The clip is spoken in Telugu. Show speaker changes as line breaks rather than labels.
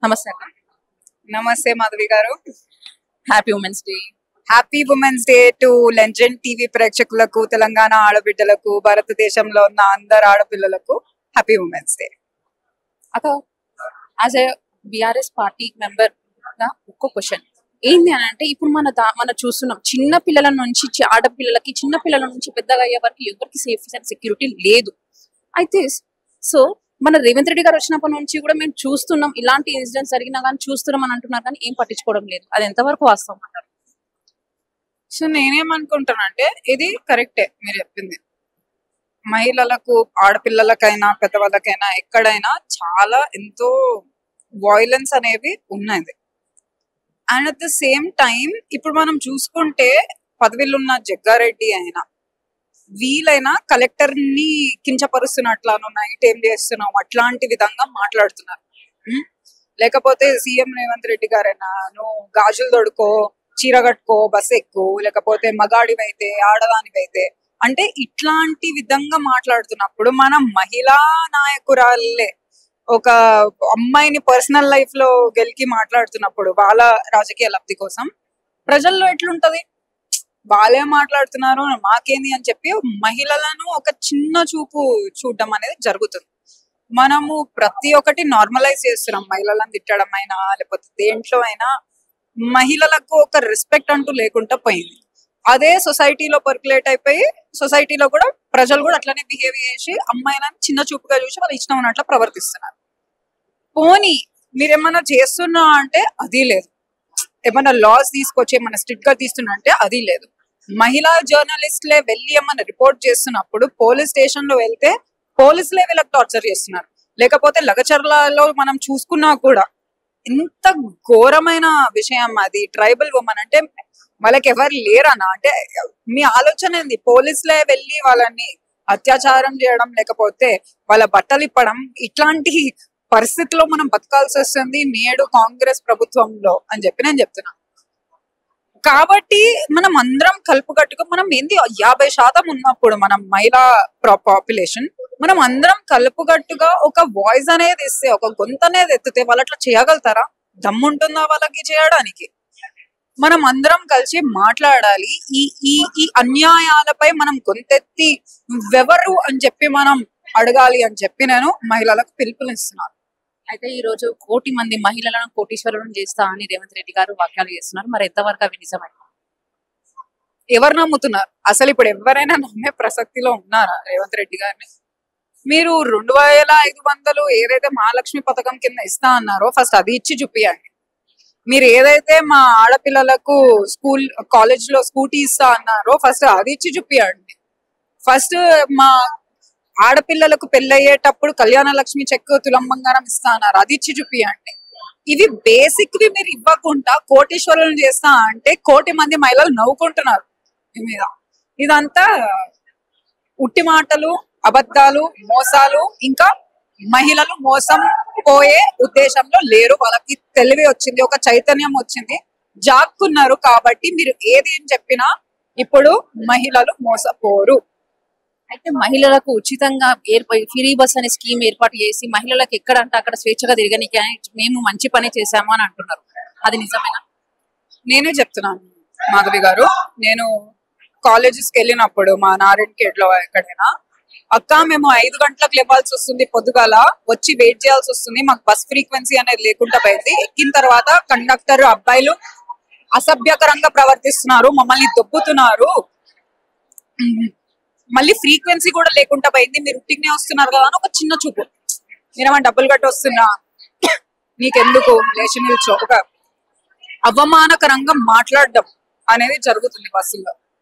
నమస్తే అక్క.
నమస్తే మాధవి గారు.
Happy women's day.
Happy women's day to legend TV ప్రేక్షకులకు, తెలంగాణ ఆడబిడ్డలకు, భారతదేశంలో ఉన్న అందరు ఆడపిల్లలకు హ్యాపీ ఉమెన్స్ డే.
అక్క, as a BRS party member గా ఒక్క క్వశ్చన్ ఏంది అని అంటే, ఇప్పుడు మన చూస్తున్నాం చిన్న పిల్లల నుంచి ఆడపిల్లలకి, చిన్న పిల్లల నుంచి పెద్దగా అయ్యే వరకు ఎవరికి సేఫ్టీ అండ్ సెక్యూరిటీ లేదు. అయితే సో మన రేవంత్ రెడ్డి గారు వచ్చినప్పటి నుంచి కూడా మేము చూస్తున్నాం, ఇలాంటి ఇన్సిడెంట్స్ జరిగినా కానీ చూస్తున్నాం అని అంటున్నారు, కానీ ఏం పట్టించుకోవడం లేదు. అది ఎంతవరకు వాస్తవం అంటారు?
సో నేనేమనుకుంటానంటే, ఇది కరెక్టే మీరు చెప్పింది. మహిళలకు, ఆడపిల్లలకైనా పెద్దవాళ్ళకైనా ఎక్కడైనా చాలా ఎంతో వాయిలెన్స్ అనేవి ఉన్నది. And at the same time ఇప్పుడు మనం చూసుకుంటే, పదవిలో జగ్గారెడ్డి అయినా వీలైనా కలెక్టర్ ని కించపరుస్తున్నట్లాను, నైట్ ఏం చేస్తున్నాం అట్లాంటి విధంగా మాట్లాడుతున్నారు. లేకపోతే సీఎం రేవంత్ రెడ్డి గారైనా, నువ్వు గాజులు తొడుకో, చీర కట్టుకో, బస్ ఎక్కు, లేకపోతే మగాడివైతే ఆడదానివైతే అంటే ఇట్లాంటి విధంగా మాట్లాడుతున్నప్పుడు, మనం మహిళా నాయకురాలే ఒక అమ్మాయిని పర్సనల్ లైఫ్ లో గెలికి మాట్లాడుతున్నప్పుడు వాళ్ళ రాజకీయ లబ్ధి కోసం ప్రజల్లో ఎట్లుంటది? వాళ్ళే మాట్లాడుతున్నారు మాకేంది అని చెప్పి మహిళలను ఒక చిన్న చూపు చూడడం అనేది జరుగుతుంది. మనము ప్రతి ఒక్కటి నార్మలైజ్ చేస్తున్నాం, మహిళలను తిట్టడం అయినా లేకపోతే దేంట్లో అయినా మహిళలకు ఒక రెస్పెక్ట్ అంటూ లేకుండా పోయింది. అదే సొసైటీలో పర్కులేట్ అయిపోయి సొసైటీలో కూడా ప్రజలు కూడా అట్లనే బిహేవ్ చేసి అమ్మాయిలను చిన్న చూపుగా చూసి వాళ్ళు ఇష్టం ఉన్నట్లు ప్రవర్తిస్తున్నారు. పోనీ మీరేమన్నా చేస్తున్నా అంటే అది లేదు, ఏమన్నా లాస్ తీసుకొచ్చి ఏమన్నా స్ట్రిక్ట్ గా తీస్తున్నా అంటే అది లేదు. మహిళా జర్నలిస్టులే వెళ్ళి ఏమన్నా రిపోర్ట్ చేస్తున్నప్పుడు పోలీస్ స్టేషన్ లో వెళ్తే పోలీసులే వీళ్ళకి టార్చర్ చేస్తున్నారు. లేకపోతే లగచర్లలో మనం చూసుకున్నా కూడా ఎంత ఘోరమైన విషయం అది. ట్రైబల్ ఉమెన్ అంటే వాళ్ళకి ఎవరు లేరన్నా అంటే మీ ఆలోచన ఏంది? పోలీసులే వెళ్ళి వాళ్ళని అత్యాచారం చేయడం, లేకపోతే వాళ్ళ బట్టలు ఇప్పడం, ఇట్లాంటి పరిస్థితిలో మనం బతకాల్సి వస్తుంది నేడు కాంగ్రెస్ ప్రభుత్వంలో అని చెప్పి నేను చెప్తున్నా. కాబట్టి మనం అందరం కలుపుకట్టుగా, మనం ఏంది 50% ఉన్నప్పుడు మనం మహిళా పాపులేషన్, మనం అందరం కలుపుకట్టుగా ఒక వాయిస్ అనేది ఇస్తే, ఒక గొంతు అనేది ఎత్తితే వాళ్ళు అట్లా చేయగలుగుతారా? దమ్ముంటుందా వాళ్ళకి చేయడానికి? మనం అందరం కలిసి మాట్లాడాలి. ఈ ఈ ఈ అన్యాయాలపై మనం గొంతెత్తి నువ్వెవరు అని చెప్పి మనం అడగాలి అని చెప్పి నేను మహిళలకు పిలుపునిస్తున్నాను.
అయితే ఈ రోజు 1 కోటి మంది మహిళలను కోటీశ్వరులను చేస్తా అని రేవంత్ రెడ్డి గారు వాక్యాలు చేస్తున్నారు. మరి ఎంతవరకు అవి నిజమే?
ఎవరు నమ్ముతున్నారు? అసలు ఇప్పుడు ఎవరైనా నమ్మే ప్రసక్తిలో ఉన్నారా రేవంత్ రెడ్డి గారిని? మీరు 2500 ఏదైతే మహాలక్ష్మి పథకం కింద ఇస్తా అన్నారో ఫస్ట్ అది ఇచ్చి చూపియండి. మీరు ఏదైతే మా ఆడపిల్లలకు స్కూల్ కాలేజ్ లో స్కూటీ ఇస్తా అన్నారో ఫస్ట్ అది ఇచ్చి చూపియండి. ఫస్ట్ మా ఆడపిల్లలకు పెళ్ళయ్యేటప్పుడు కళ్యాణ లక్ష్మి చెక్, తులం బంగారం ఇస్తా అన్నారు, అది ఇచ్చి చూపియండి. ఇవి బేసిక్ వి మీరు ఇవ్వకుండా కోటీశ్వరులను చేస్తా అంటే 1 కోటి మంది మహిళలు నవ్వుకుంటున్నారు మీ మీద. ఇదంతా ఉట్టి మాటలు, అబద్ధాలు, మోసాలు. ఇంకా మహిళలు మోసం పోయే ఉద్దేశంలో లేరు. వాళ్ళకి తెలివి వచ్చింది, ఒక చైతన్యం వచ్చింది, జాక్కున్నారు. కాబట్టి మీరు ఏది ఏం చెప్పినా ఇప్పుడు మహిళలు మోసపోరు.
అయితే మహిళలకు ఉచితంగా ఫ్రీ బస్ అనే స్కీమ్ ఏర్పాటు చేసి మహిళలకు ఎక్కడంటే అక్కడ స్వేచ్ఛగా తిరగనికి మేము మంచి పని చేశాము అని అంటున్నారు. అది నిజమేనా?
నేనే చెప్తున్నాను మాధవి గారు. నేను కాలేజెస్కి వెళ్ళినప్పుడు మా నారాయణఖేడ్ లో ఎక్కడైనా, అక్క మేము 5 గంటలకు లేవాల్సి వస్తుంది, పొద్దుగాల వచ్చి వెయిట్ చేయాల్సి వస్తుంది, మాకు బస్ ఫ్రీక్వెన్సీ అనేది లేకుండా పోయింది. ఎక్కిన తర్వాత కండక్టర్ అబ్బాయిలు అసభ్యకరంగా ప్రవర్తిస్తున్నారు, మమ్మల్ని దొబ్బుతున్నారు, మళ్ళీ ఫ్రీక్వెన్సీ కూడా లేకుండా పోయింది, మీరు ఉట్టిగానే వస్తున్నారు కదా అని ఒక చిన్న చూపు. మీరేమన్నా డబ్బులు కట్టి వస్తున్నా, నీకెందుకు లేచి నిల్చో, ఒక అవమానకరంగా మాట్లాడడం అనేది జరుగుతుంది బస్సుల్లో.